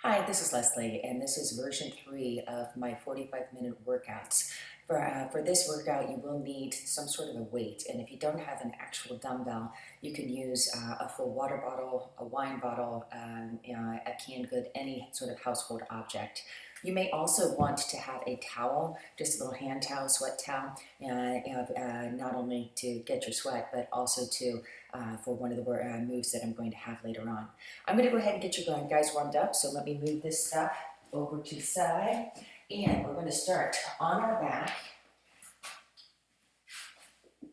Hi, this is Leslie, and this is version 3 of my 45-minute workouts. For this workout, you will need some sort of a weight, and if you don't have an actual dumbbell, you can use a full water bottle, a wine bottle, a canned good, any sort of household object. You may also want to have a towel, just a little hand towel, sweat towel, not only to get your sweat, but also for one of the moves that I'm going to have later on. I'm going to go ahead and get you guys warmed up, so let me move this stuff over to the side, and we're going to start on our back.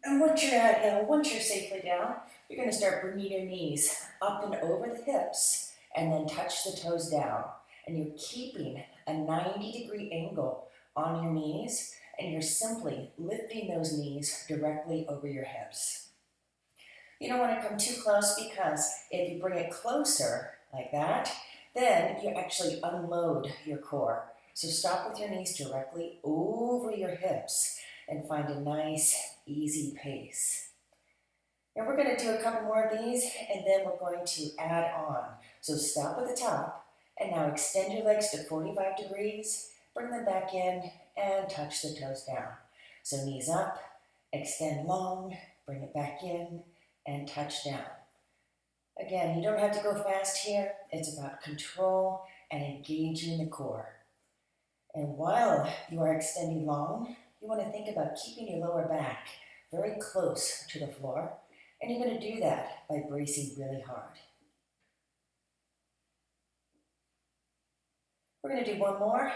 And once you're safely down, you're going to start bringing your knees up and over the hips, and then touch the toes down. And you're keeping a 90-degree angle on your knees, and you're simply lifting those knees directly over your hips. You don't want to come too close, because if you bring it closer like that, then you actually unload your core. So stop with your knees directly over your hips and find a nice, easy pace. Now we're going to do a couple more of these, and then we're going to add on. So stop at the top, and now extend your legs to 45 degrees, bring them back in, and touch the toes down. So knees up, extend long, bring it back in, and touch down. Again, you don't have to go fast here. It's about control and engaging the core. And while you are extending long, you want to think about keeping your lower back very close to the floor, and you're going to do that by bracing really hard. We're going to do one more,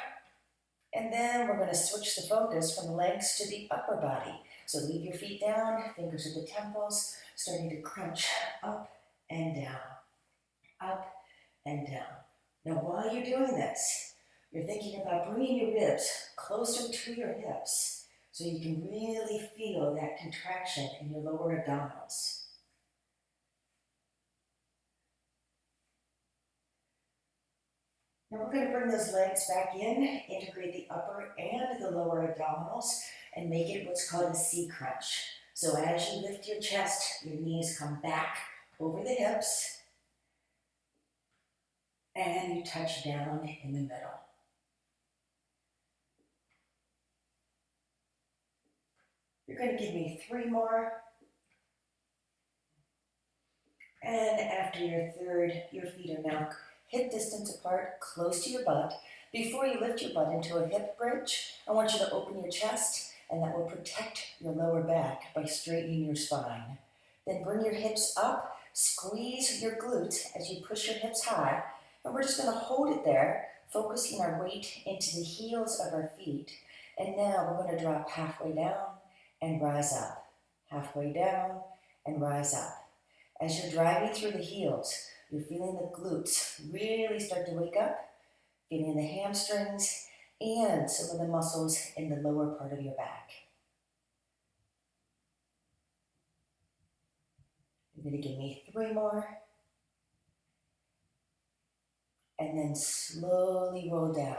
and then we're going to switch the focus from the legs to the upper body. So leave your feet down, fingers at the temples, starting to crunch up and down, up and down. Now while you're doing this, you're thinking about bringing your ribs closer to your hips so you can really feel that contraction in your lower abdominals. Now we're going to bring those legs back in, integrate the upper and the lower abdominals, and make it what's called a C crunch. So as you lift your chest, your knees come back over the hips, and you touch down in the middle. You're going to give me 3 more. And after your third, your feet are now hip distance apart, close to your butt. Before you lift your butt into a hip bridge, I want you to open your chest, and that will protect your lower back by straightening your spine. Then bring your hips up, squeeze your glutes as you push your hips high, and we're just going to hold it there, focusing our weight into the heels of our feet. And now we're going to drop halfway down and rise up, halfway down and rise up. As you're driving through the heels, you're feeling the glutes really start to wake up, feeling the hamstrings and some of the muscles in the lower part of your back. You're going to give me 3 more. And then slowly roll down.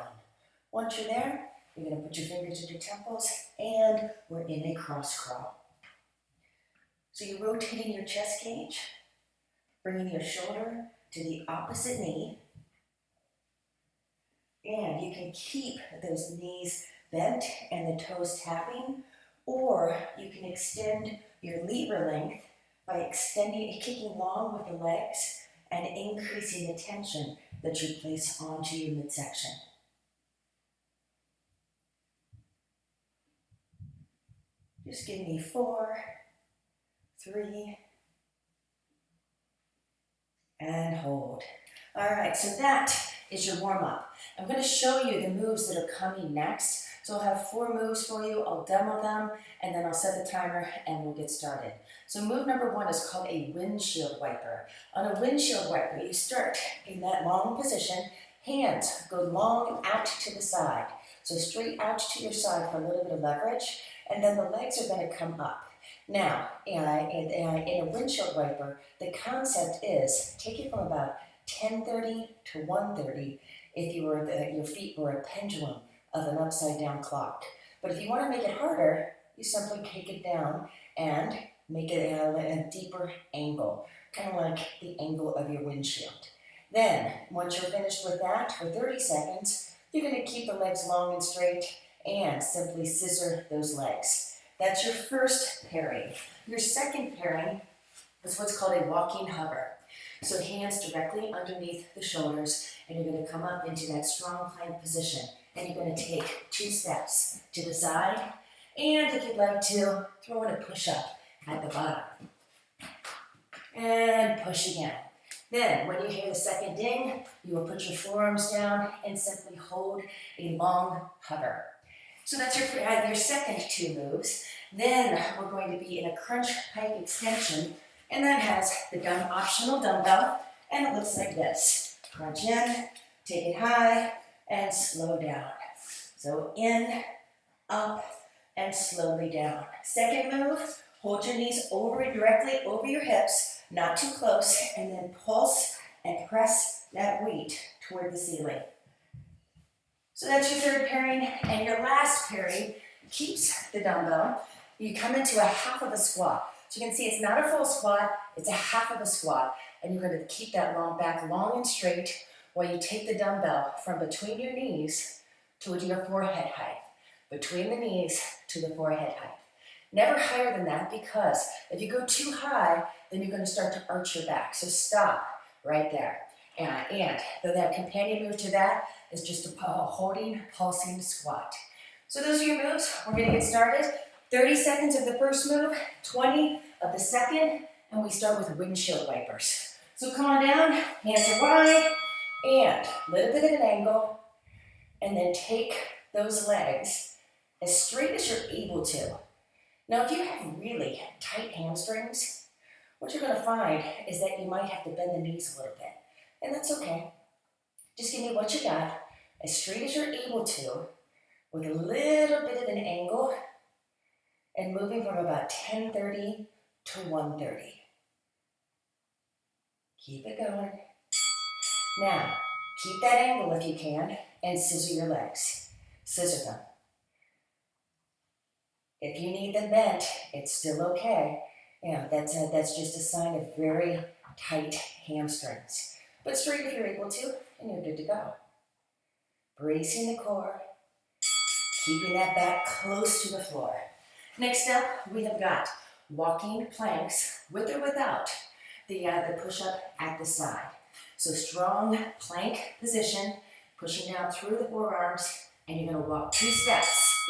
Once you're there, you're going to put your fingers at your temples, and we're in a cross crawl. So you're rotating your chest cage, bringing your shoulder to the opposite knee, and you can keep those knees bent and the toes tapping, or you can extend your lever length by kicking long with the legs and increasing the tension that you place onto your midsection. Just give me 4, 3, and hold. All right, so that is your warm-up. I'm going to show you the moves that are coming next. So I'll have 4 moves for you. I'll demo them, and then I'll set the timer, and we'll get started. So move number 1 is called a windshield wiper. On a windshield wiper, you start in that long position. Hands go long out to the side. So straight out to your side for a little bit of leverage, and then the legs are going to come up. Now, in a windshield wiper, the concept is take it from about 10:30 to 1:30 if your feet were a pendulum of an upside down clock. But if you want to make it harder, you simply take it down and make it a deeper angle, kind of like the angle of your windshield. Then, once you're finished with that for 30 seconds, you're going to keep the legs long and straight and simply scissor those legs. That's your first pairing. Your second pairing is what's called a walking hover. So hands directly underneath the shoulders, and you're going to come up into that strong plank position. And you're going to take 2 steps to the side, and if you'd like to, throw in a push-up at the bottom. And push again. Then, when you hear the second ding, you will put your forearms down and simply hold a long hover. So that's your second 2 moves. Then we're going to be in a crunch pike extension, and that has the optional dumbbell, and it looks like this. Crunch in, take it high, and slow down. So in, up, and slowly down. Second move, hold your knees directly over your hips, not too close, and then pulse and press that weight toward the ceiling. So that's your third pairing, and your last pairing keeps the dumbbell. You come into a half of a squat. So you can see it's not a full squat, it's a half of a squat, and you're going to keep that back long and straight while you take the dumbbell from between your knees to your forehead height. Between the knees to the forehead height. Never higher than that, because if you go too high, then you're going to start to arch your back. So stop right there. And that companion move to that is just a holding, pulsing squat. So those are your moves. We're going to get started. 30 seconds of the first move, 20 of the second, and we start with windshield wipers. So come on down, hands are wide, and a little bit of an angle, and then take those legs as straight as you're able to. Now, if you have really tight hamstrings, what you're going to find is that you might have to bend the knees a little bit, and that's okay. Just give me what you got, as straight as you're able to, with a little bit of an angle, and moving from about 10:30 to 1:30. Keep it going. Now, keep that angle if you can, and scissor your legs. Scissor them. If you need them bent, it's still okay. That's just a sign of very tight hamstrings. But straight if you're able to, and you're good to go. Bracing the core, keeping that back close to the floor. Next up, we have got walking planks, with or without the push-up at the side. So strong plank position, pushing down through the forearms, and you're going to walk 2 steps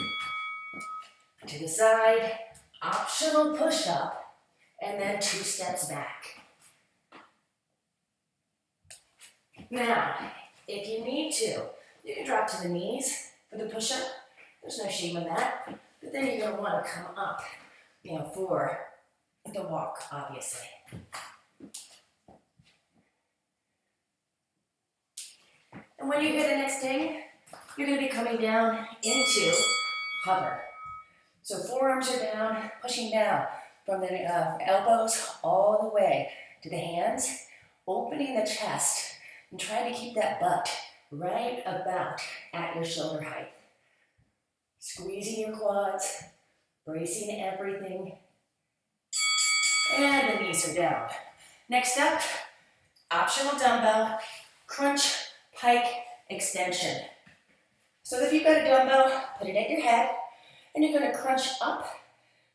to the side, optional push-up, and then 2 steps back. Now, if you need to, you can drop to the knees for the push-up. There's no shame in that. But then you're going to want to come up, for the walk, obviously. And when you hear the next ding, you're going to be coming down into hover. So forearms are down, pushing down from the elbows all the way to the hands, opening the chest, and trying to keep that butt right about at your shoulder height. Squeezing your quads, bracing everything, and the knees are down. Next up, optional dumbbell, crunch, pike, extension. So if you've got a dumbbell, put it at your head, and you're going to crunch up,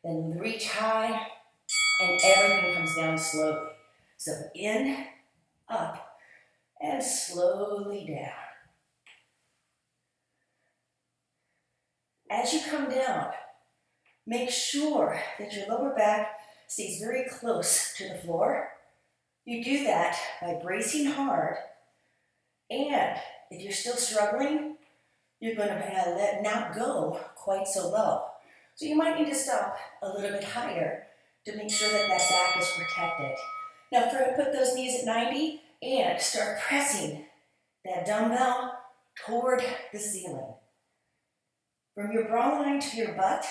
then reach high, and everything comes down slowly. So in, up, and slowly down. As you come down, make sure that your lower back stays very close to the floor. You do that by bracing hard, and if you're still struggling, you're going to not go quite so low. So you might need to stop a little bit higher to make sure that that back is protected. Now put those knees at 90 and start pressing that dumbbell toward the ceiling. From your bra line to your butt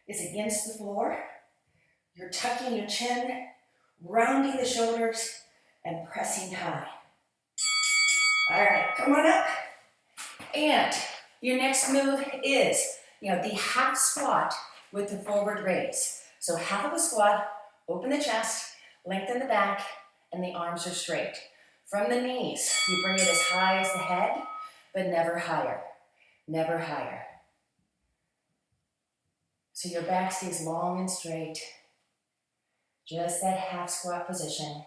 is against the floor. You're tucking your chin, rounding the shoulders, and pressing high. All right, come on up. And your next move is, the half squat with the forward raise. So half of a squat, open the chest, lengthen the back, and the arms are straight. From the knees, you bring it as high as the head, but never higher, never higher. So your back stays long and straight, just that half squat position.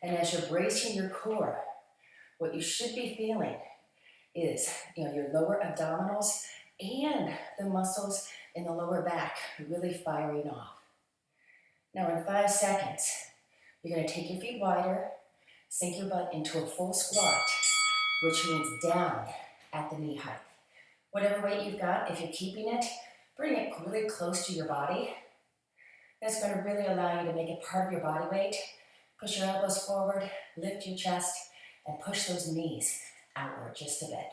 And as you're bracing your core, what you should be feeling is, your lower abdominals and the muscles in the lower back really firing off. Now in 5 seconds, you're going to take your feet wider, sink your butt into a full squat, which means down at the knee height. Whatever weight you've got, if you're keeping it, bring it really close to your body. That's going to really allow you to make it part of your body weight. Push your elbows forward, lift your chest, and push those knees outward just a bit.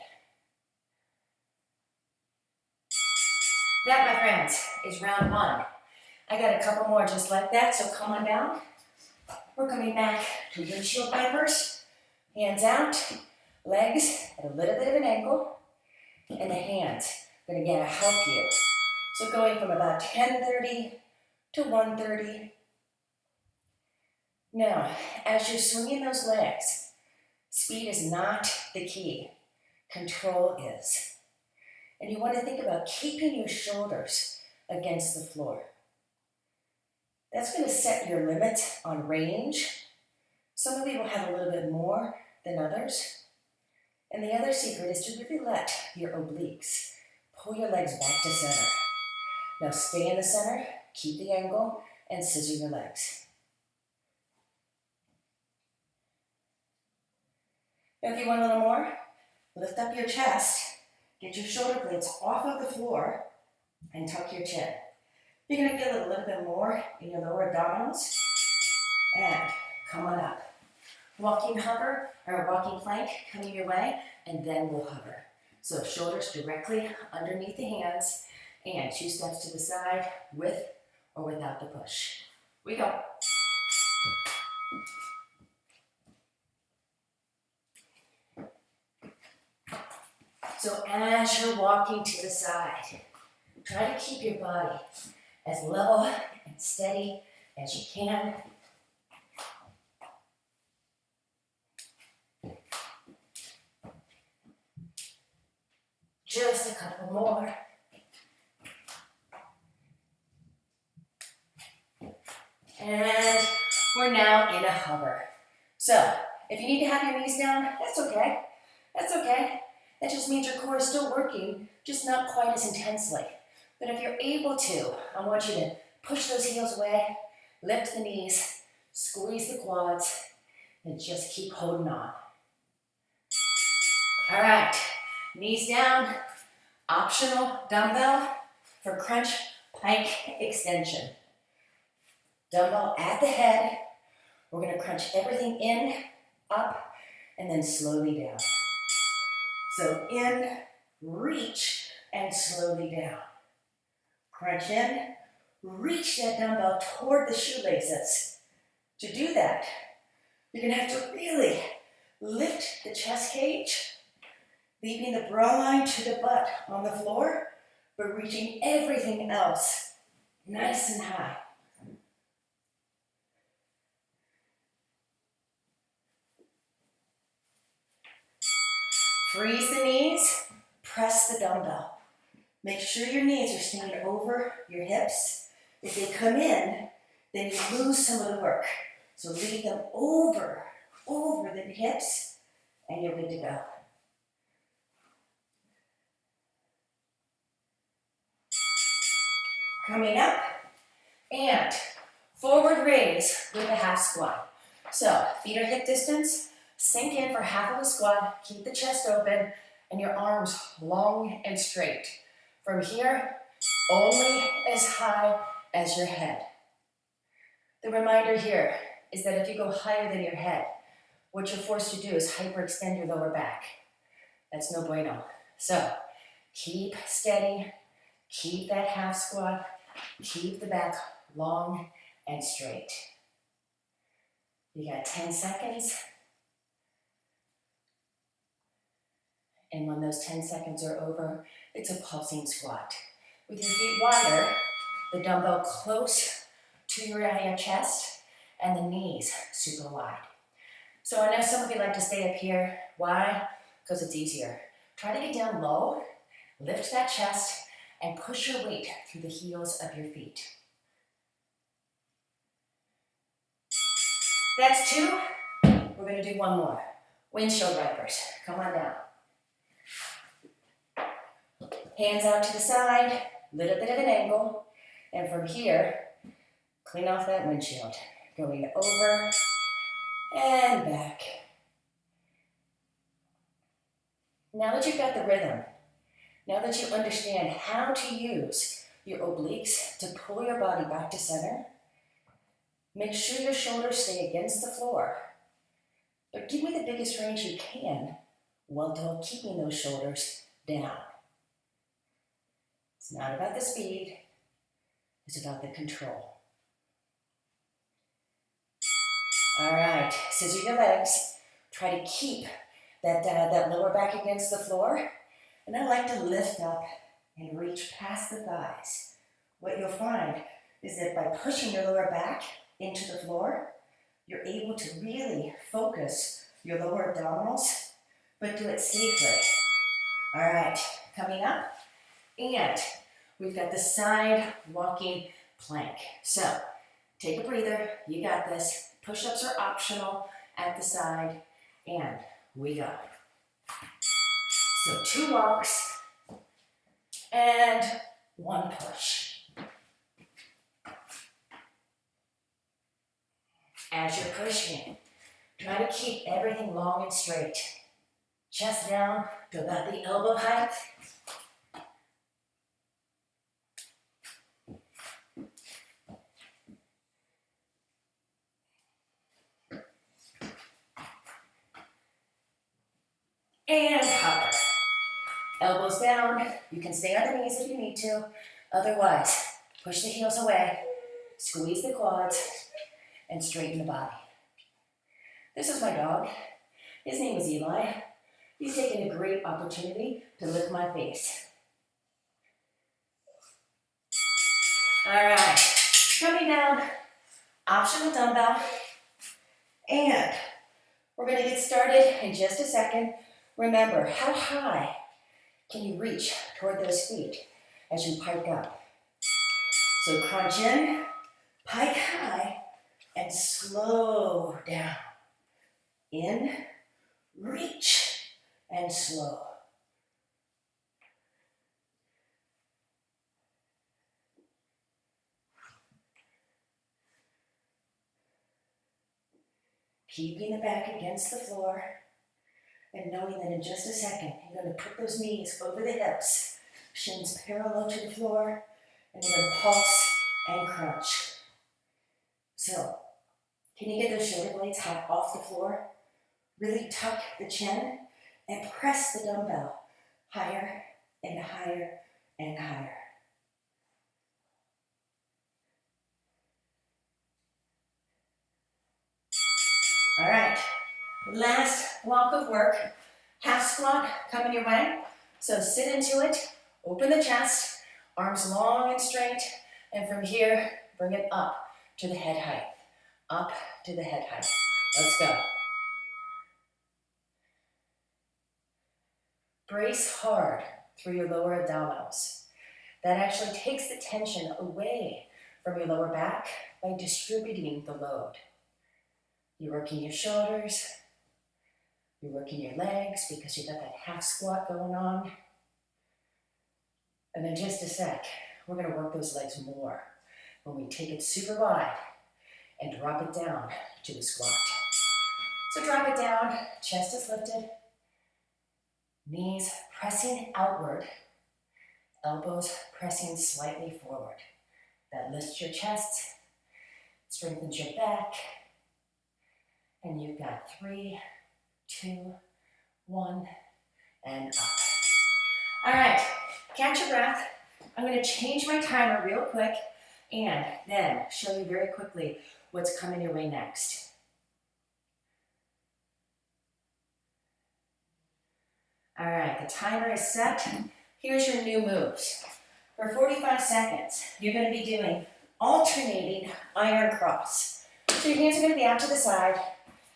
That, my friends, is round 1. I got a couple more just like that, so come on down. We're coming back to windshield wipers. Hands out, legs at a little bit of an angle, and the hands are going to help you. So going from about 10:30 to 1:30. Now, as you're swinging those legs, speed is not the key. Control is. And you want to think about keeping your shoulders against the floor. That's going to set your limit on range. Some of you will have a little bit more than others. And the other secret is to really let your obliques pull your legs back to center. Now stay in the center, keep the angle, and scissor your legs. Now if you want a little more, lift up your chest, get your shoulder blades off of the floor, and tuck your chin. You're going to feel it a little bit more in your lower abdominals. And come on up. Walking hover or walking plank coming your way, and then we'll hover. So shoulders directly underneath the hands, and 2 steps to the side with or without the push. We go. So as you're walking to the side, try to keep your body as level and steady as you can. Just a couple more. And we're now in a hover. So if you need to have your knees down, that's okay. That's okay. That just means your core is still working, just not quite as intensely. But if you're able to, I want you to push those heels away, lift the knees, squeeze the quads, and just keep holding on. All right, knees down, optional dumbbell for crunch plank extension. Dumbbell at the head. We're going to crunch everything in, up, and then slowly down. So in, reach, and slowly down. Crunch in, reach that dumbbell toward the shoelaces. To do that, you're going to have to really lift the chest cage, leaving the bra line to the butt on the floor, but reaching everything else nice and high. Freeze the knees, press the dumbbell. Make sure your knees are staying over your hips. If they come in, then you lose some of the work. So leave them over the hips, and you're good to go. Coming up, and forward raise with a half squat. So feet are hip distance, sink in for half of a squat, keep the chest open, and your arms long and straight. From here, only as high as your head. The reminder here is that if you go higher than your head, what you're forced to do is hyperextend your lower back. That's no bueno. So keep steady, keep that half squat, keep the back long and straight. You got 10 seconds. And when those 10 seconds are over, it's a pulsing squat. With your feet wider, the dumbbell close to your chest, and the knees super wide. So I know some of you like to stay up here. Why? Because it's easier. Try to get down low, lift that chest, and push your weight through the heels of your feet. That's 2. We're going to do 1 more. Windshield wipers. Come on down. Hands out to the side, a little bit of an angle, and from here, clean off that windshield. Going over and back. Now that you've got the rhythm, now that you understand how to use your obliques to pull your body back to center, make sure your shoulders stay against the floor, but give me the biggest range you can while keeping those shoulders down. It's not about the speed, it's about the control. All right, scissor your legs. Try to keep that lower back against the floor. And I like to lift up and reach past the thighs. What you'll find is that by pushing your lower back into the floor, you're able to really focus your lower abdominals, but do it safely. All right, coming up. And we've got the side walking plank. So take a breather, you got this. Push-ups are optional at the side, and we go. So 2 walks and 1 push. As you're pushing, try to keep everything long and straight. Chest down to about the elbow height. And hover. Elbows down. You can stay on the knees if you need to. Otherwise, push the heels away, squeeze the quads, and straighten the body. This is my dog. His name is Eli. He's taking a great opportunity to lick my face. All right, coming down, optional dumbbell, and we're going to get started in just a second. Remember, how high can you reach toward those feet as you pike up? So crunch in, pike high, and slow down. In, reach, and slow. Keeping the back against the floor, and knowing that in just a second, you're going to put those knees over the hips, shins parallel to the floor, and you're going to pulse and crunch. So, can you get those shoulder blades high off the floor? Really tuck the chin and press the dumbbell higher and higher and higher. All right, last block of work. Half squat coming your way. So sit into it, open the chest, arms long and straight, and from here, bring it up to the head height. Up to the head height. Let's go. Brace hard through your lower abdominals. That actually takes the tension away from your lower back by distributing the load. You're working your shoulders, you're working your legs because you've got that half squat going on. And in just a sec, we're going to work those legs more when we take it super wide and drop it down to the squat. So drop it down, chest is lifted, knees pressing outward, elbows pressing slightly forward. That lifts your chest, strengthens your back, and you've got 3, 2, 1, and up. All right, catch your breath. I'm going to change my timer real quick and then show you very quickly what's coming your way next. All right, the timer is set. Here's your new moves. For 45 seconds, you're going to be doing alternating iron cross. So your hands are going to be out to the side,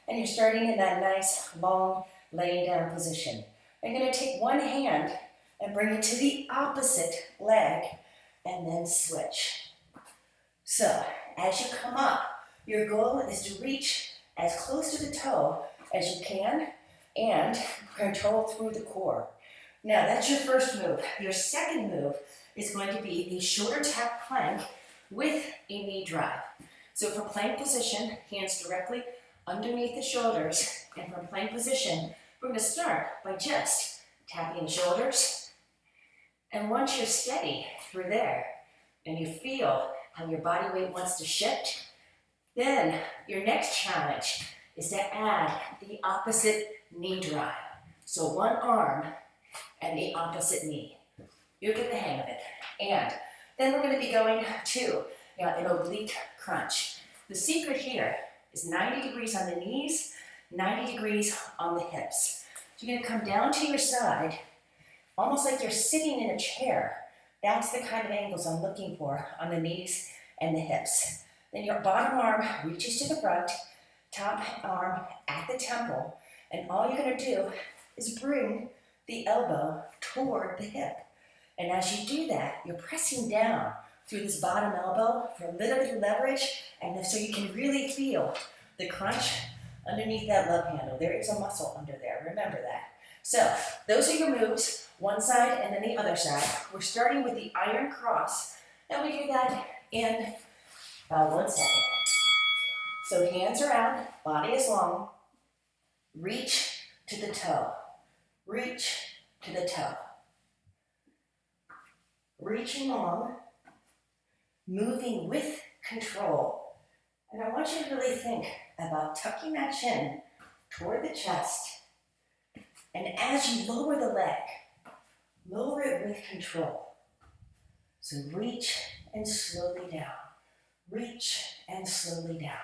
And you're starting in that nice, long, laying down position. You're going to take one hand and bring it to the opposite leg, and then switch. So, as you come up, your goal is to reach as close to the toe as you can and control through the core. Now, that's your first move. Your second move is going to be the shoulder tap plank with a knee drive. So from plank position, hands directly underneath the shoulders, and from plank position, we're going to start by just tapping the shoulders. And once you're steady through there, and you feel how your body weight wants to shift, then your next challenge is to add the opposite knee drive. So one arm and the opposite knee. You'll get the hang of it. And then we're going to be going to an oblique crunch. The secret here is 90 degrees on the knees, 90 degrees on the hips. So you're going to come down to your side, almost like you're sitting in a chair. That's the kind of angles I'm looking for on the knees and the hips. Then your bottom arm reaches to the front, top arm at the temple, and all you're going to do is bring the elbow toward the hip. And as you do that, you're pressing down through this bottom elbow for a little bit of leverage, and so you can really feel the crunch underneath that love handle. There is a muscle under there, remember that. So those are your moves, one side and then the other side. We're starting with the iron cross, and we do that in about 1 second. So hands are out, body is long, reach to the toe, reach to the toe. Reaching long, moving with control. And I want you to really think about tucking that chin toward the chest. And as you lower the leg, lower it with control. So reach and slowly down. Reach and slowly down.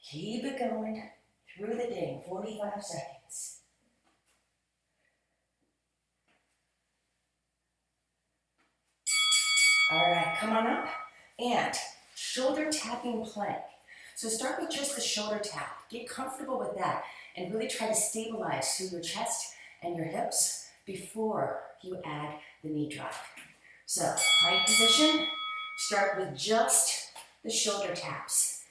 Keep it going through the day, 45 seconds. All right, come on up, and shoulder tapping plank. So start with just the shoulder tap. Get comfortable with that, and really try to stabilize through your chest and your hips before you add the knee drive. So plank position, start with just the shoulder taps.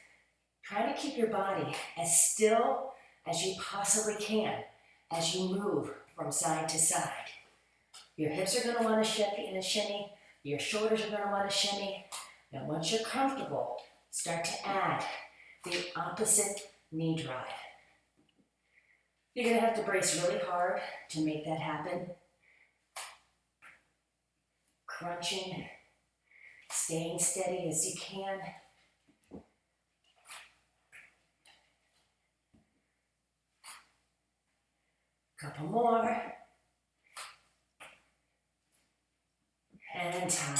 Try to keep your body as still as you possibly can as you move from side to side. Your hips are going to want to shift in a shimmy. Your shoulders are going to want to shimmy. Now once you're comfortable, start to add the opposite knee drive. You're going to have to brace really hard to make that happen. Crunching, staying steady as you can. Couple more. And time.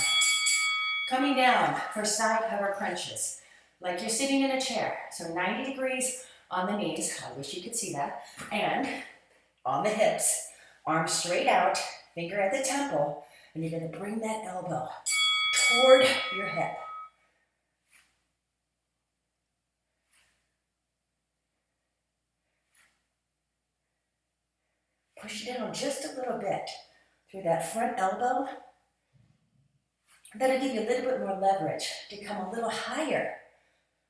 Coming down for side hover crunches, like you're sitting in a chair. So 90 degrees on the knees, I wish you could see that, and on the hips, arms straight out, finger at the temple, and you're going to bring that elbow toward your hip. Push down just a little bit through that front elbow. That'll give you a little bit more leverage to come a little higher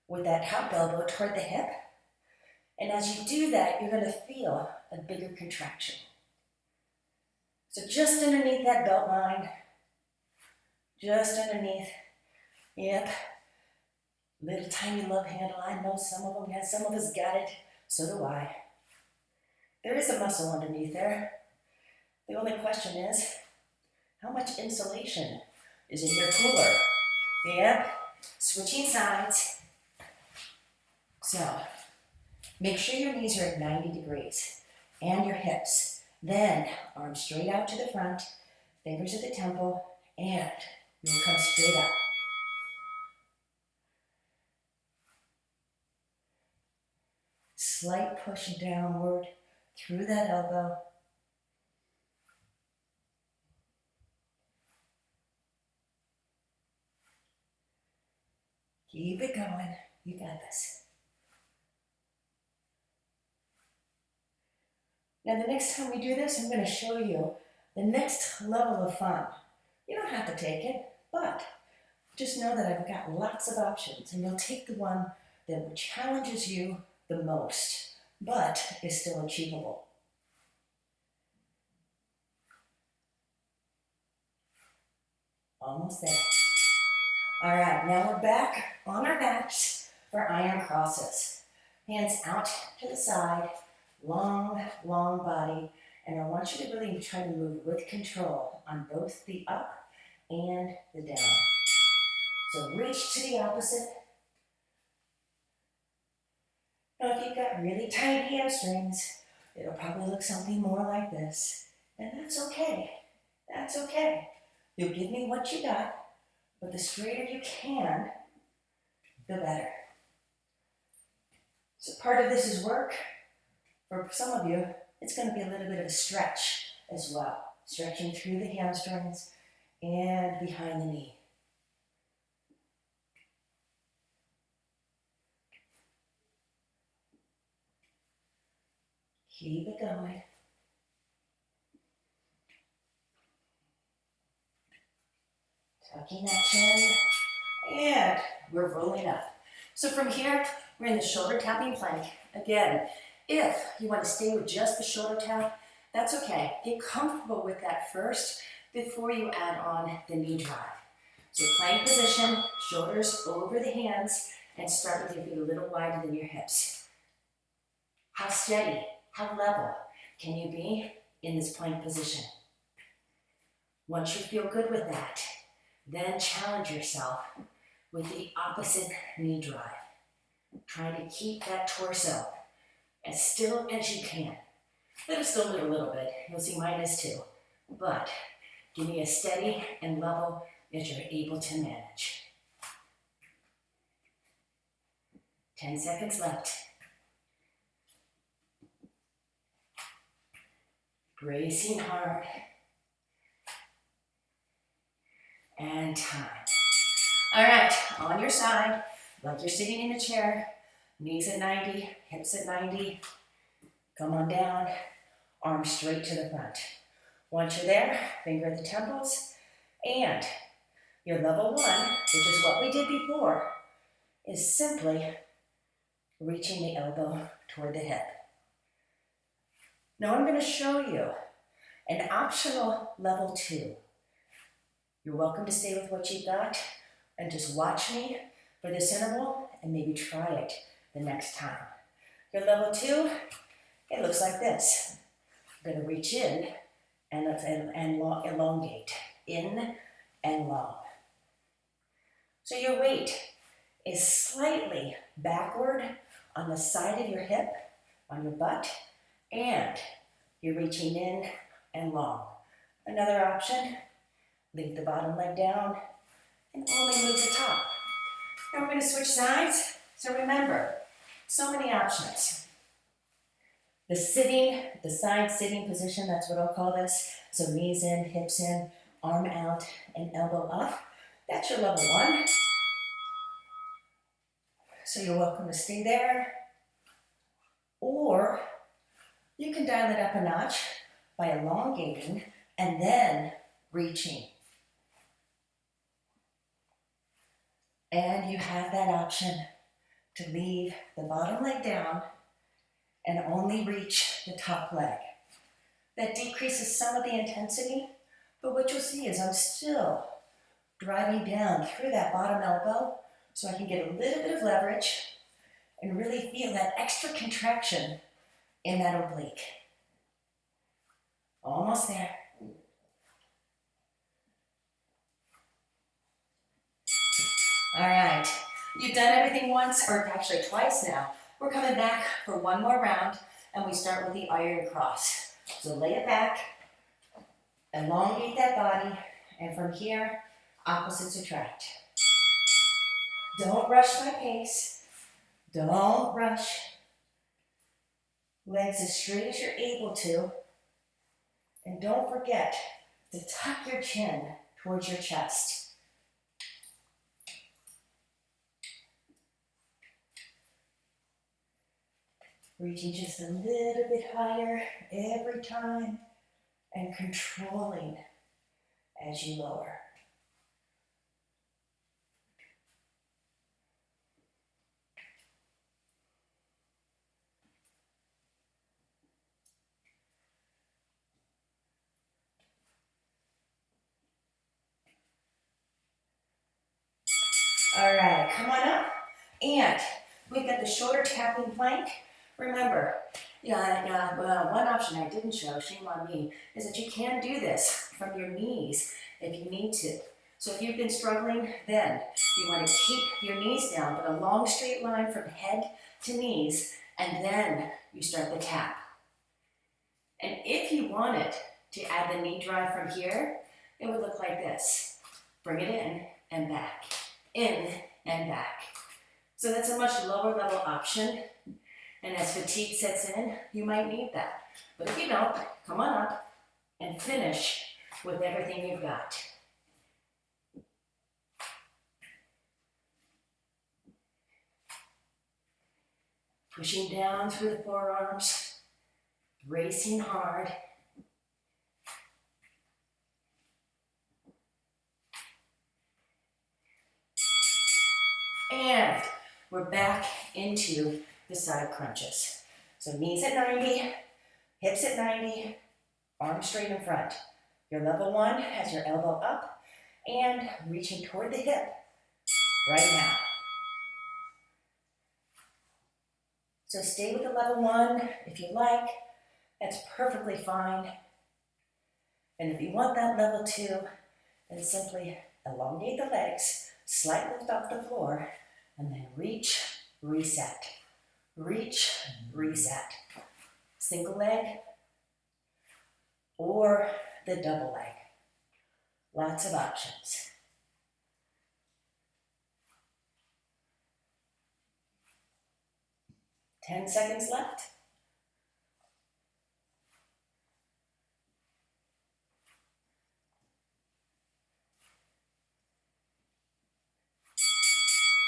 with that top elbow toward the hip. And as you do that, you're going to feel a bigger contraction. So just underneath that belt line, just underneath, yep, little tiny love handle. I know some of them, some of us got it, so do I. There is a muscle underneath there. The only question is, how much insulation is in your cooler? Yep, switching sides. So, make sure your knees are at 90 degrees and your hips. Then, arms straight out to the front, fingers at the temple, and you'll come straight up. Slight push downward through that elbow. Keep it going. You got this. Now the next time we do this, I'm going to show you the next level of fun. You don't have to take it, but just know that I've got lots of options, and you'll take the one that challenges you the most, but is still achievable. Almost there. All right, now we're back on our backs for iron crosses. Hands out to the side, long, long body, and I want you to really try to move with control on both the up and the down. So reach to the opposite. Now if you've got really tight hamstrings, it'll probably look something more like this. And that's okay. That's okay. You'll give me what you got, but the straighter you can, the better. So part of this is work. For some of you, it's going to be a little bit of a stretch as well. Stretching through the hamstrings and behind the knee. Keep it going. Tucking that chin, and we're rolling up. So from here, we're in the shoulder tapping plank. Again, if you want to stay with just the shoulder tap, that's okay. Get comfortable with that first before you add on the knee drive. So plank position, shoulders over the hands, and start with your feet a little wider than your hips. How steady, how level can you be in this plank position? Once you feel good with that, then challenge yourself with the opposite knee drive. Trying to keep that torso as still as you can. Let it still move a little bit. You'll see mine is too. But give me a steady and level that you're able to manage. 10 seconds left. Bracing hard. And time. All right, on your side, like you're sitting in a chair, knees at 90, hips at 90. Come on down, arms straight to the front. Once you're there, finger at the temples, and your level one, which is what we did before, is simply reaching the elbow toward the hip. Now I'm going to show you an optional level two. You're welcome to stay with what you've got and just watch me for this interval and maybe try it the next time. Your level two, it looks like this. I'm going to reach in and elongate, in and long. So your weight is slightly backward on the side of your hip, on your butt, and you're reaching in and long. Another option, leave the bottom leg down and only move the top. Now we're going to switch sides. So remember, so many options. The side sitting position, that's what I'll call this. So knees in, hips in, arm out, and elbow up. That's your level one. So you're welcome to stay there. Or you can dial it up a notch by elongating and then reaching. And you have that option to leave the bottom leg down and only reach the top leg. That decreases some of the intensity, but what you'll see is I'm still driving down through that bottom elbow so I can get a little bit of leverage and really feel that extra contraction in that oblique. Almost there. All right, you've done everything once, or actually twice now. We're coming back for one more round, and we start with the iron cross. So lay it back, elongate that body, and from here, opposites attract. Don't rush my pace. Don't rush. Legs as straight as you're able to. And don't forget to tuck your chin towards your chest. Reaching just a little bit higher every time and controlling as you lower. All right, come on up. And we've got the shoulder tapping plank. Remember, one option I didn't show, shame on me, is that you can do this from your knees if you need to. So if you've been struggling, then you want to keep your knees down, but a long straight line from head to knees, and then you start the tap. And if you wanted to add the knee drive from here, it would look like this. Bring it in and back, in and back. So that's a much lower level option. And as fatigue sets in, you might need that. But if you don't, come on up and finish with everything you've got. Pushing down through the forearms, bracing hard. And we're back into the side crunches. So knees at 90, hips at 90, arms straight in front. Your level 1 has your elbow up and reaching toward the hip right now. So stay with the level 1 if you like. That's perfectly fine. And if you want that level 2, then simply elongate the legs, slight lift off the floor, and then reach, reset. Reach, reset. Single leg or the double leg. Lots of options. Ten seconds left.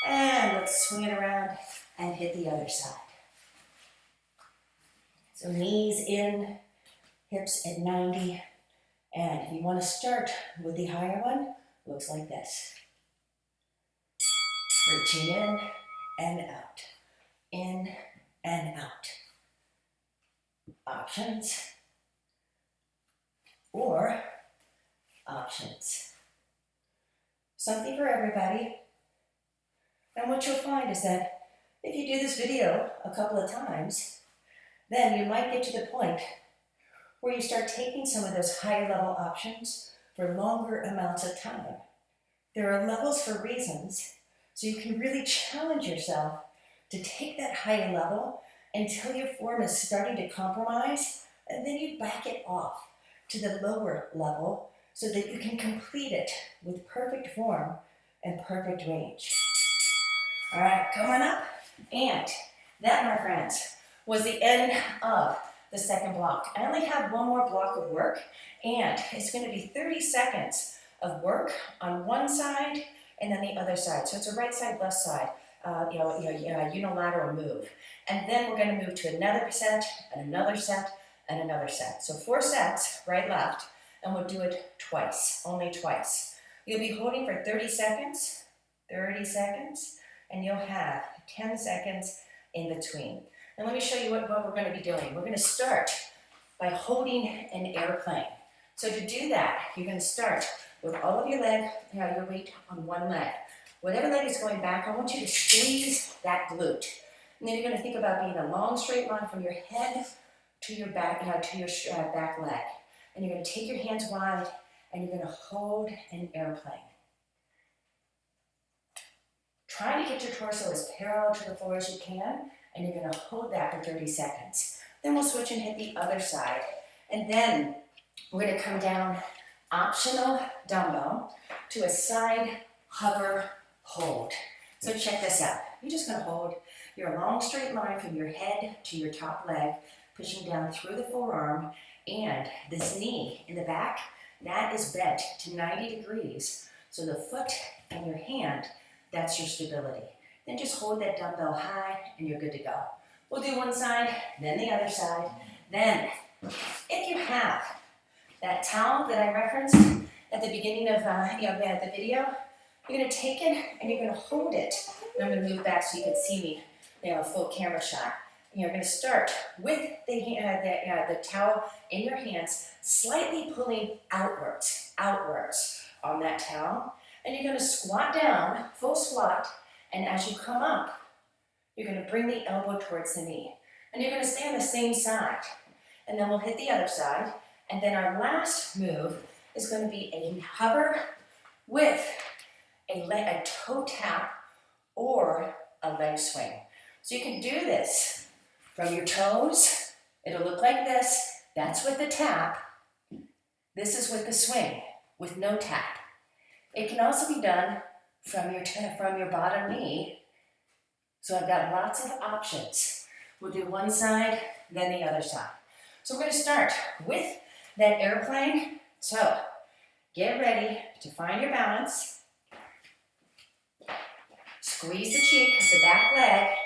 And let's swing it around and hit the other side. So knees in, hips at 90. And if you want to start with the higher one, looks like this. Reaching in and out. In and out. Options. Or options. Something for everybody. And what you'll find is that if you do this video a couple of times, then you might get to the point where you start taking some of those higher level options for longer amounts of time. There are levels for reasons, so you can really challenge yourself to take that higher level until your form is starting to compromise, and then you back it off to the lower level so that you can complete it with perfect form and perfect range. All right, come on up. And that, my friends, was the end of the second block. I only have one more block of work, and it's going to be 30 seconds of work on one side and then the other side. So it's a right side, left side, unilateral move. And then we're going to move to another set and another set and another set. So 4 sets, right, left, and we'll do it twice, only twice. You'll be holding for 30 seconds, and you'll have 10 seconds in between. And let me show you what we're going to be doing. We're going to start by holding an airplane. So to do that, you're going to start with all of your your weight on one leg. Whatever leg is going back, I want you to squeeze that glute. And then you're going to think about being a long straight line from your head to your back, back leg. And you're going to take your hands wide and you're going to hold an airplane. Try to get your torso as parallel to the floor as you can, and you're going to hold that for 30 seconds. Then we'll switch and hit the other side. And then we're going to come down, optional dumbbell, to a side hover hold. So check this out. You're just going to hold your long straight line from your head to your top leg, pushing down through the forearm, and this knee in the back, that is bent to 90 degrees. So the foot and your hand, that's your stability. Then just hold that dumbbell high and you're good to go. We'll do one side, then the other side. Then, if you have that towel that I referenced at the beginning of the video, you're going to take it and you're going to hold it. And I'm going to move back so you can see me, a full camera shot. And you're going to start with the towel in your hands, slightly pulling outwards on that towel. And you're going to squat down, full squat, and as you come up, you're going to bring the elbow towards the knee. And you're going to stay on the same side. And then we'll hit the other side. And then our last move is going to be a hover with a toe tap or a leg swing. So you can do this from your toes. It'll look like this. That's with the tap. This is with the swing, with no tap. It can also be done from your bottom knee. So I've got lots of options. We'll do one side, then the other side. So we're going to start with that airplane. So get ready to find your balance. Squeeze the cheek, the back leg,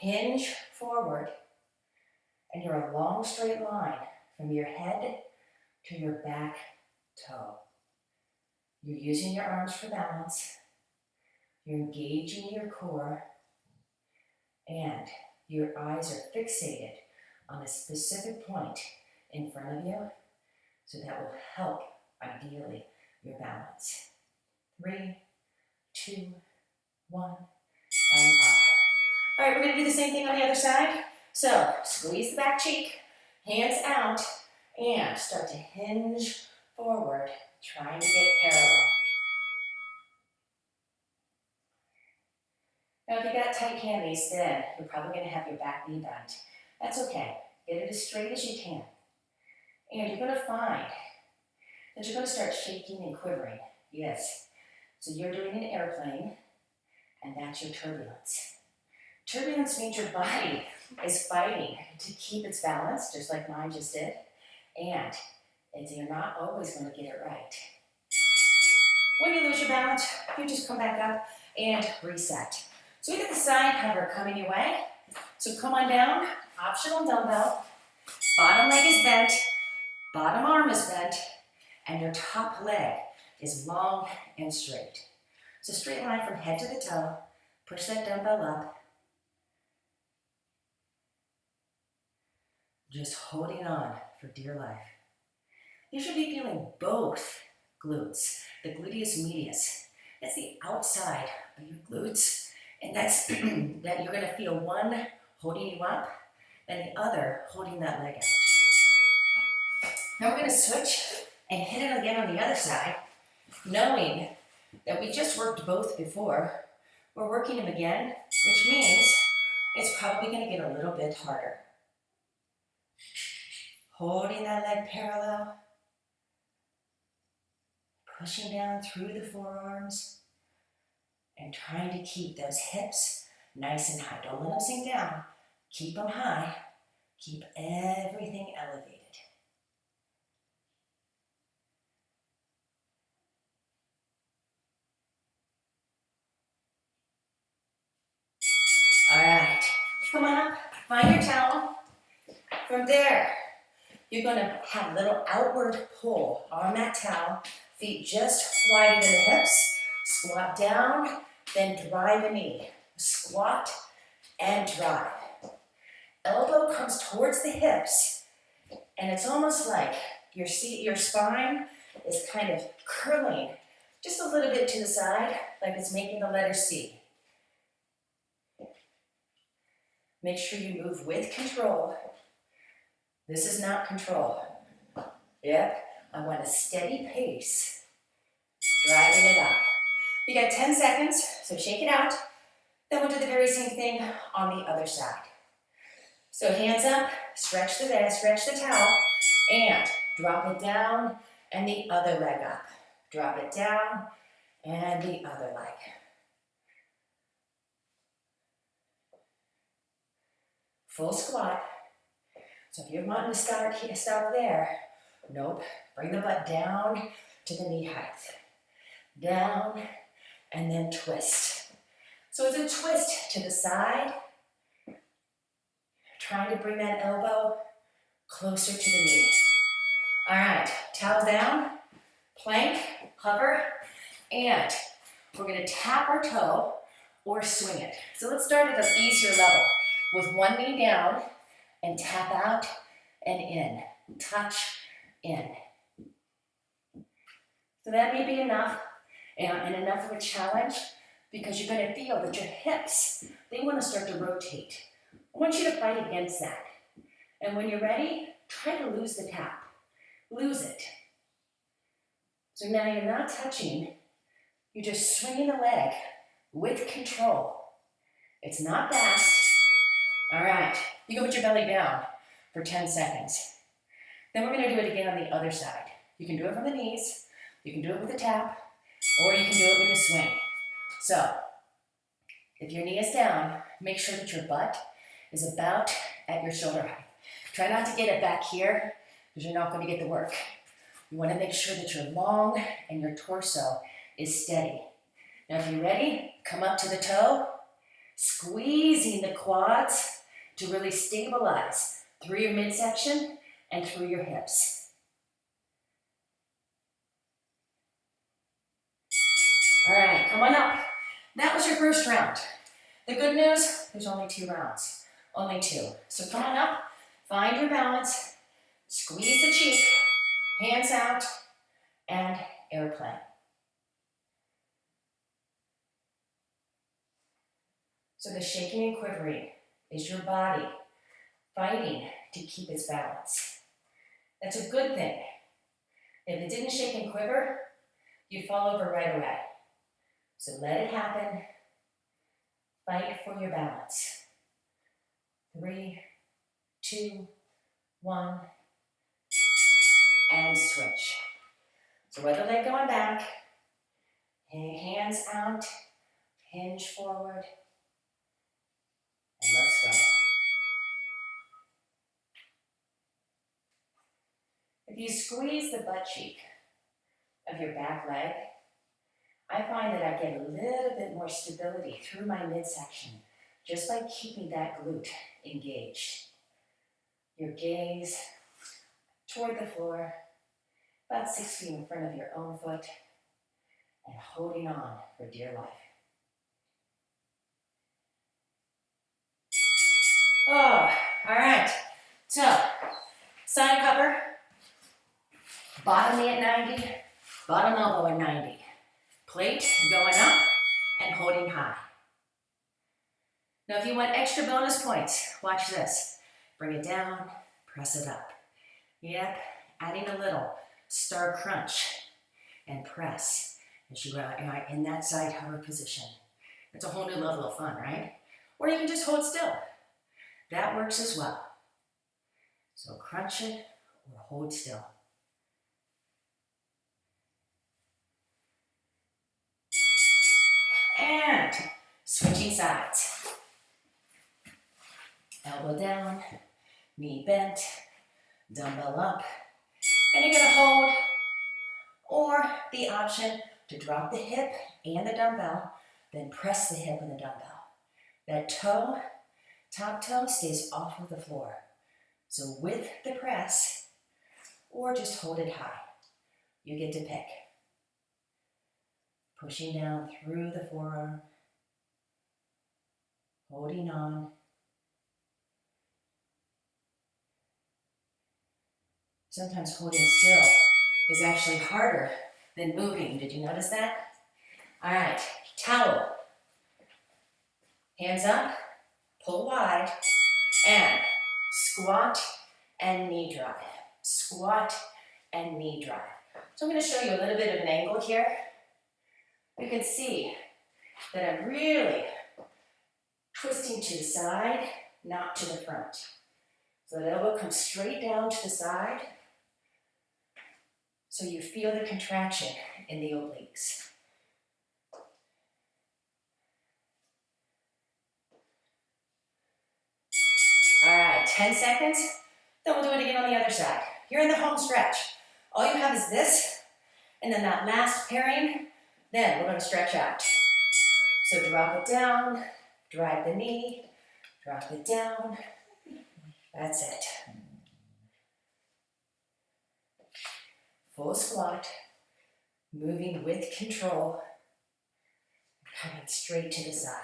hinge forward, and you're a long straight line from your head to your back toe. You're using your arms for balance. You're engaging your core, and your eyes are fixated on a specific point in front of you, so that will help, ideally, your balance. 3, 2, 1, and up. All right, we're going to do the same thing on the other side. So squeeze the back cheek, hands out, and start to hinge forward, trying to get parallel. Now, if you got tight candies, then you're probably going to have your back knee bent. That's okay. Get it as straight as you can. And you're going to find that you're going to start shaking and quivering. Yes. So you're doing an airplane, and that's your turbulence. Turbulence means your body is fighting to keep its balance, just like mine just did. And you're not always going to get it right. When you lose your balance, you just come back up and reset. So we got the side hover coming your way. So come on down, optional dumbbell. Bottom leg is bent, bottom arm is bent, and your top leg is long and straight. So straight line from head to the toe. Push that dumbbell up. Just holding on for dear life. You should be feeling both glutes, the gluteus medius. That's the outside of your glutes. And that's that you're going to feel one holding you up and the other holding that leg out. Now we're going to switch and hit it again on the other side, knowing that we just worked both before. We're working them again, which means it's probably going to get a little bit harder. Holding that leg parallel, pushing down through the forearms, and trying to keep those hips nice and high. Don't let them sink down. Keep them high. Keep everything elevated. All right, come on up, find your towel. From there, you're going to have a little outward pull on that towel, feet just wider than the hips. Squat down, then drive a knee. Squat and drive. Elbow comes towards the hips, and it's almost like your spine is kind of curling just a little bit to the side, like it's making the letter C. Make sure you move with control. This is not control. Yep, I want a steady pace. Driving it up. You got 10 seconds, so shake it out. Then we'll do the very same thing on the other side. So hands up, stretch the towel, and drop it down, and the other leg up. Drop it down, and the other leg. Full squat. So if you're wanting to start there, nope. Bring the butt down to the knee height. Down, and then twist. So it's a twist to the side, trying to bring that elbow closer to the knee. All right, towel down, plank, hover, and we're gonna tap our toe or swing it. So let's start at an easier level with one knee down and tap out and in, touch, in. So that may be enough and enough of a challenge because you're gonna feel that your hips, they wanna start to rotate. I want you to fight against that. And when you're ready, try to lose the tap. Lose it. So now you're not touching, you're just swinging the leg with control. It's not fast. All right, you can put your belly down for 10 seconds. Then we're gonna do it again on the other side. You can do it from the knees, you can do it with a tap, or you can do it with a swing. So, if your knee is down, make sure that your butt is about at your shoulder height. Try not to get it back here because you're not going to get the work. You want to make sure that you're long and your torso is steady. Now if you're ready, come up to the toe, squeezing the quads to really stabilize through your midsection and through your hips. All right, come on up. That was your first round. The good news, there's only 2 rounds. Only 2. So come on up, find your balance, squeeze the cheek, hands out, and airplane. So the shaking and quivering is your body fighting to keep its balance. That's a good thing. If it didn't shake and quiver, you'd fall over right away. So let it happen. Fight for your balance. 3, 2, 1, and switch. So other leg going back, hands out, hinge forward, and let's go. If you squeeze the butt cheek of your back leg, I find that I get a little bit more stability through my midsection just by keeping that glute engaged. Your gaze toward the floor, about 6 feet in front of your own foot, and holding on for dear life. Oh, all right. So, side cover, bottom knee at 90, bottom elbow at 90. Plate going up and holding high. Now if you want extra bonus points, watch this. Bring it down, press it up. Yep, adding a little star crunch and press as you are in that side hover position. It's a whole new level of fun, right? Or you can just hold still. That works as well. So crunch it or hold still. And switching sides. Elbow down, knee bent, dumbbell up. And you're gonna hold, or the option to drop the hip and the dumbbell, then press the hip and the dumbbell. That toe, top toe, stays off of the floor. So with the press, or just hold it high. You get to pick. Pushing down through the forearm, holding on. Sometimes holding still is actually harder than moving. Did you notice that? All right, towel. Hands up, pull wide, and squat and knee drive. Squat and knee drive. So I'm going to show you a little bit of an angle here. You can see that I'm really twisting to the side, not to the front. So the elbow comes straight down to the side, so you feel the contraction in the obliques. All right, 10 seconds, then we'll do it again on the other side. You're in the home stretch. All you have is this, and then that last pairing, then we're going to stretch out. So drop it down, drive the knee, drop it down, That's it. Full squat, moving with control, coming straight to the side.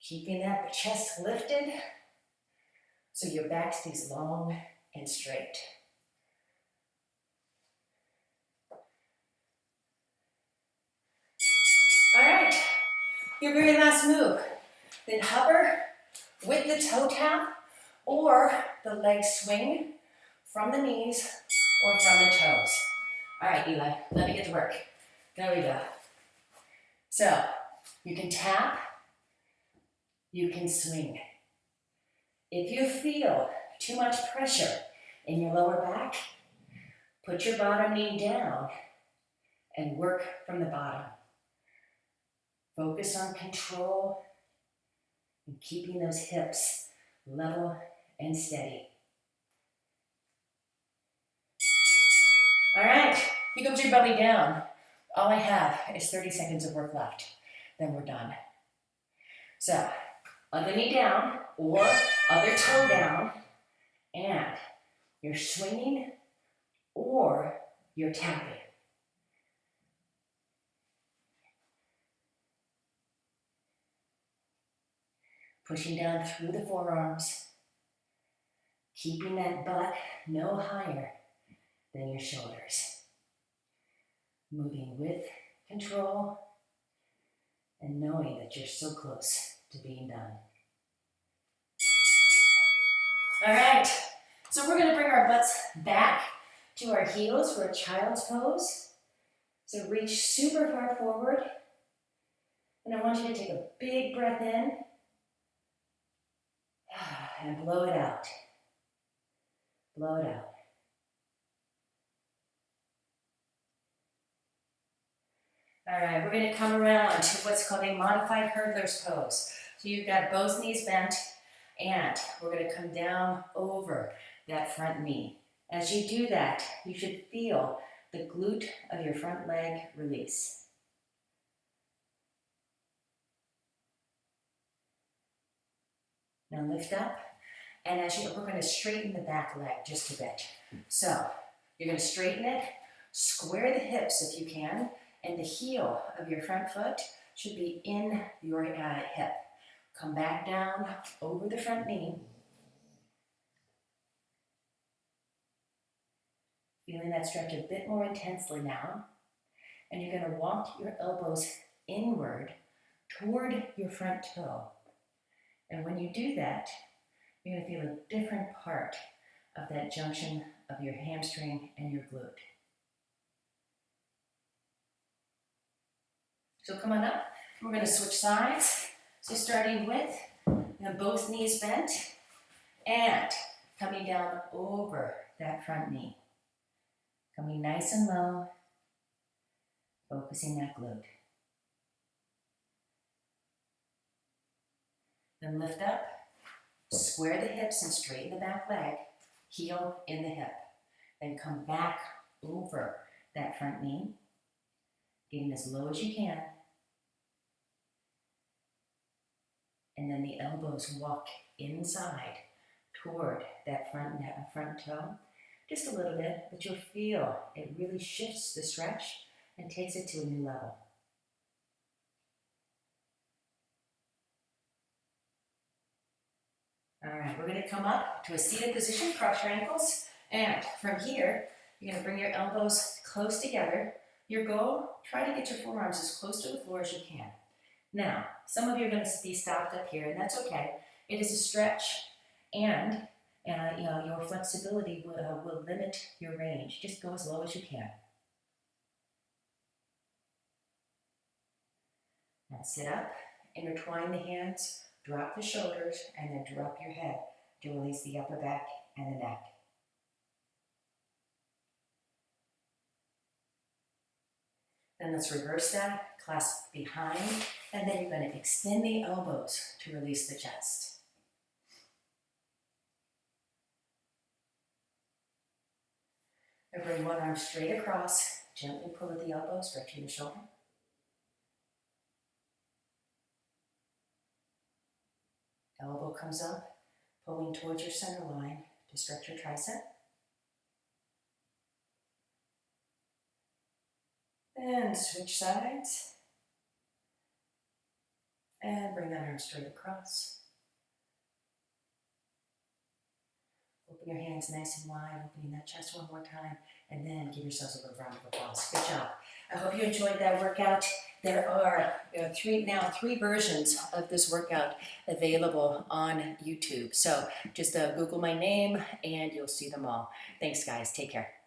Keeping that chest lifted so your back stays long and straight. All right, your very last move. Then hover with the toe tap or the leg swing from the knees or from the toes. All right, Eli, let me get to work. There we go. So you can tap, you can swing. If you feel too much pressure in your lower back, put your bottom knee down and work from the bottom. Focus on control and keeping those hips level and steady. All right, here comes your belly down. All I have is 30 seconds of work left. Then we're done. So, other knee down or other toe down, and you're swinging or you're tapping. Pushing down through the forearms, keeping that butt no higher than your shoulders. Moving with control and knowing that you're so close to being done. All right, so we're gonna bring our butts back to our heels for a child's pose. So reach super far forward, and I want you to take a big breath in and blow it out. Blow it out. All right, we're gonna come around to what's called a modified hurdler's pose. So you've got both knees bent, and we're gonna come down over that front knee. As you do that, you should feel the glute of your front leg release. Now lift up, and we're gonna straighten the back leg just a bit. So you're gonna straighten it, square the hips if you can, and the heel of your front foot should be in your hip. Come back down over the front knee. Feeling that stretch a bit more intensely now. And you're gonna walk your elbows inward toward your front toe. And when you do that, you're gonna feel a different part of that junction of your hamstring and your glute. So come on up, we're gonna switch sides. So starting with both knees bent and coming down over that front knee. Coming nice and low, focusing that glute. Then lift up, square the hips and straighten the back leg, heel in the hip. Then come back over that front knee, getting as low as you can. And then the elbows walk inside toward that front toe. Just a little bit, but you'll feel it really shifts the stretch and takes it to a new level. All right, we're gonna come up to a seated position, cross your ankles, and from here, you're gonna bring your elbows close together. Your goal, try to get your forearms as close to the floor as you can. Now, some of you are gonna be stopped up here, and that's okay. It is a stretch, and your flexibility will limit your range. Just go as low as you can. Now sit up, intertwine the hands, drop the shoulders, and then drop your head to release the upper back and the neck. Then let's reverse that, clasp behind, and then you're going to extend the elbows to release the chest. And bring one arm straight across, gently pull at the elbow, stretching the shoulder. Elbow comes up, pulling towards your center line to stretch your tricep. And switch sides. And bring that arm straight across. Open your hands nice and wide, opening that chest one more time, and then give yourselves a little round of applause. Good job. I hope you enjoyed that workout. There are three versions of this workout available on YouTube. So just Google my name and you'll see them all. Thanks, guys. Take care.